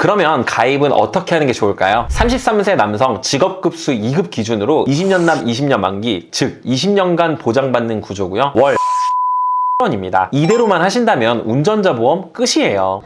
그러면 가입은 어떻게 하는 게 좋을까요? 33세 남성 직업급수 2급 기준으로 20년 납 20년 만기, 즉 20년간 보장받는 구조고요. 월 원입니다. 이대로만 하신다면 운전자 보험 끝이에요.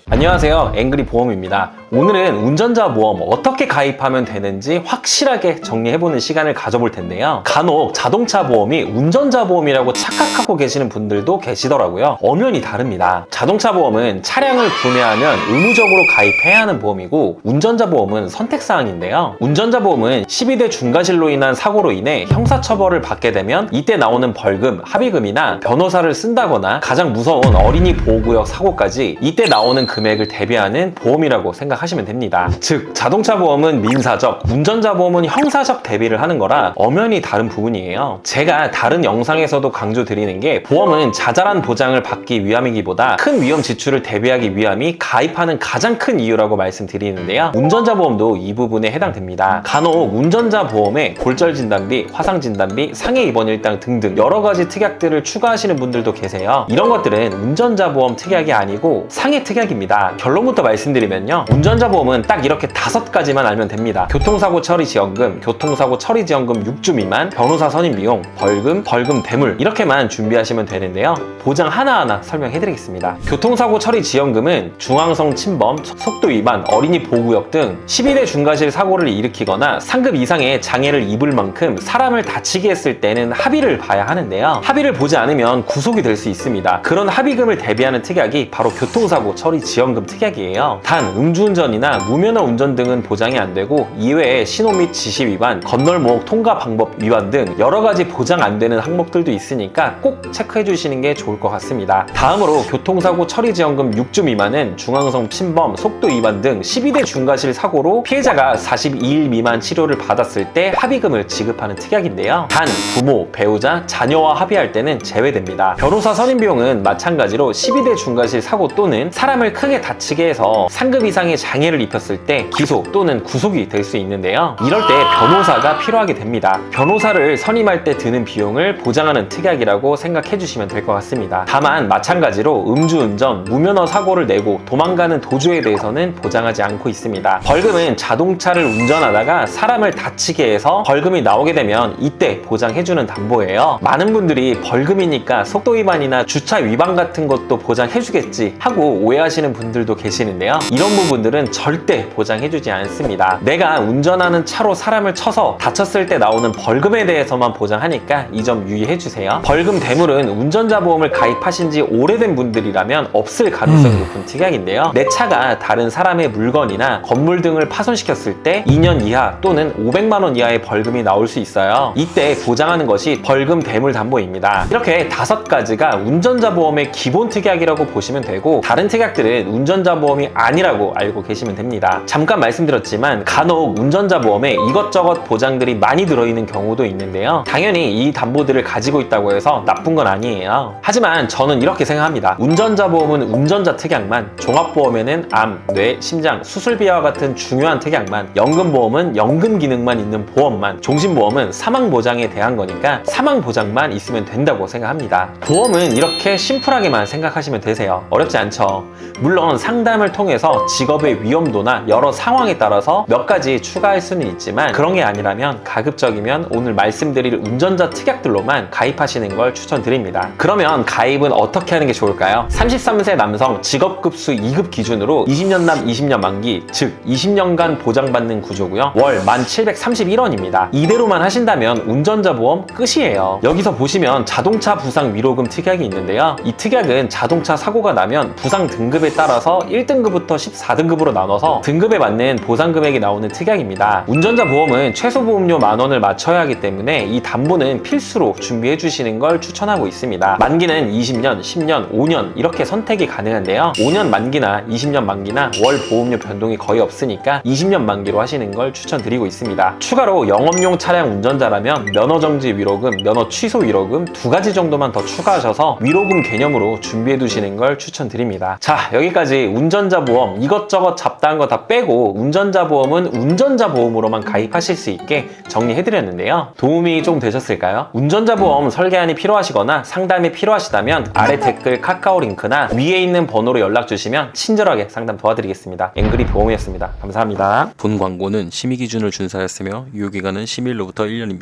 안녕하세요, 앵그리 보험입니다. 오늘은 운전자 보험 어떻게 가입하면 되는지 확실하게 정리해보는 시간을 가져볼 텐데요. 간혹 자동차 보험이 운전자 보험이라고 착각하고 계시는 분들도 계시더라고요. 엄연히 다릅니다. 자동차 보험은 차량을 구매하면 의무적으로 가입해야 하는 보험이고, 운전자 보험은 선택사항인데요. 운전자 보험은 12대 중과실로 인한 사고로 인해 형사처벌을 받게 되면 이때 나오는 벌금, 합의금이나 변호사를 쓴다거나 가장 무서운 어린이 보호구역 사고까지 이때 나오는 금액을 대비하는 보험이라고 생각하시면 됩니다. 즉, 자동차 보험은 민사적, 운전자 보험은 형사적 대비를 하는 거라 엄연히 다른 부분이에요. 제가 다른 영상에서도 강조드리는 게, 보험은 자잘한 보장을 받기 위함이기보다 큰 위험 지출을 대비하기 위함이 가입하는 가장 큰 이유라고 말씀드리는데요. 운전자 보험도 이 부분에 해당됩니다. 간혹 운전자 보험에 골절 진단비, 화상 진단비, 상해 입원 일당 등등 여러 가지 특약들을 추가하시는 분들도 계세요. 이런 것들은 운전자 보험 특약이 아니고 상해 특약입니다. 결론부터 말씀드리면요, 운전자 보험은 딱 이렇게 5가지만 알면 됩니다. 교통사고 처리 지원금, 교통사고 처리 지원금 6주 미만, 변호사 선임 비용, 벌금, 벌금 대물, 이렇게만 준비하시면 되는데요. 보장 하나하나 설명해드리겠습니다. 교통사고 처리 지원금은 중앙성 침범, 속도 위반, 어린이 보호구역 등 12대 중과실 사고를 일으키거나 상급 이상의 장애를 입을 만큼 사람을 다치게 했을 때는 합의를 봐야 하는데요. 합의를 보지 않으면 구속이 될 수 있습니다. 그런 합의금을 대비하는 특약이 바로 교통사고 처리 지원금 특약이에요. 단 음주운전이나 무면허 운전 등은 보장이 안 되고, 이외에 신호 및 지시 위반, 건널목 통과 방법 위반 등 여러 가지 보장 안 되는 항목들도 있으니까 꼭 체크해 주시는 게 좋을 것 같습니다. 다음으로 교통사고 처리 지원금 6주 미만은 중앙성 침범, 속도 위반 등 12대 중과실 사고로 피해자가 42일 미만 치료를 받았을 때 합의금을 지급하는 특약인데요. 단 부모, 배우자, 자녀와 합의할 때는 제외됩니다. 변호사 선임 비용은 마찬가지로 12대 중과실 사고 또는 사람을 크게 다치게 해서 상급 이상의 장애를 입혔을 때 기소 또는 구속이 될 수 있는데요. 이럴 때 변호사가 필요하게 됩니다. 변호사를 선임할 때 드는 비용을 보장하는 특약이라고 생각해 주시면 될 것 같습니다. 다만 마찬가지로 음주운전, 무면허 사고를 내고 도망가는 도주에 대해서는 보장하지 않고 있습니다. 벌금은 자동차를 운전하다가 사람을 다치게 해서 벌금이 나오게 되면 이때 보장해주는 담보예요. 많은 분들이 벌금이니까 속도 위반이나 주차 위반 같은 것도 보장해주겠지 하고 오해하시는 분들도 계시는데요. 이런 부분들은 절대 보장해주지 않습니다. 내가 운전하는 차로 사람을 쳐서 다쳤을 때 나오는 벌금에 대해서만 보장하니까 이 점 유의해주세요. 벌금 대물은 운전자 보험을 가입하신 지 오래된 분들이라면 없을 가능성이 높은 특약인데요. 내 차가 다른 사람의 물건이나 건물 등을 파손시켰을 때 2년 이하 또는 500만 원 이하의 벌금이 나올 수 있어요. 이때 보장하는 것이 벌금 대물 담보입니다. 이렇게 5가지가 운전자 보험의 기본 특약이라고 보시면 되고, 다른 특약들은 운전자 보험이 아니라고 알고 계시면 됩니다. 잠깐 말씀드렸지만 간혹 운전자 보험에 이것저것 보장들이 많이 들어있는 경우도 있는데요. 당연히 이 담보들을 가지고 있다고 해서 나쁜 건 아니에요. 하지만 저는 이렇게 생각합니다. 운전자 보험은 운전자 특약만, 종합보험에는 암, 뇌, 심장, 수술비와 같은 중요한 특약만, 연금보험은 연금 기능만 있는 보험만, 종신보험은 사망보장에 대한 거니까 사망보장만 있으면 된다고 생각합니다. 보험은 이렇게 심플하게만 생각하시면 되세요. 어렵지 않죠. 물론 상담을 통해서 직업의 위험도나 여러 상황에 따라서 몇 가지 추가할 수는 있지만, 그런 게 아니라면 가급적이면 오늘 말씀드릴 운전자 특약들로만 가입하시는 걸 추천드립니다. 그러면 가입은 어떻게 하는 게 좋을까요? 33세 남성 직업급수 2급 기준으로 20년 납 20년 만기, 즉 20년간 보장받는 구조고요. 월 1,731원입니다. 이대로만 하신다면 운전자 보험 끝이에요. 여기서 보시면 자동차 부상 위로금 특약이 있는데요. 이 특약은 자동차 사고가 나면 부상 등급에 따라서 1등급부터 14등급으로 나눠서 등급에 맞는 보상 금액이 나오는 특약입니다. 운전자 보험은 최소 보험료 10,000원을 맞춰야 하기 때문에 이 담보는 필수로 준비해 주시는 걸 추천하고 있습니다. 만기는 20년, 10년, 5년 이렇게 선택이 가능한데요. 5년 만기나 20년 만기나 월 보험료 변동이 거의 없으니까 20년 만기로 하시는 걸 추천드리고 있습니다. 추가로 영업용 차량 운전자라면 면허 정지 위로금, 면허 취소 위로금 2가지 정도만 더 추가하셔서 위로금 개념으로 준비해 두시는 걸 추천드립니다. 자, 여기까지 지금까지 운전자 보험 이것저것 잡다한 거 다 빼고 운전자 보험은 운전자 보험으로만 가입하실 수 있게 정리해드렸는데요. 도움이 좀 되셨을까요? 운전자 보험 설계안이 필요하시거나 상담이 필요하시다면 아래 댓글 카카오 링크나 위에 있는 번호로 연락 주시면 친절하게 상담 도와드리겠습니다. 앵그리 보험이었습니다. 감사합니다. 본 광고는 심의 기준을 준수하였으며 유효기간은 10일로부터 1년입니다.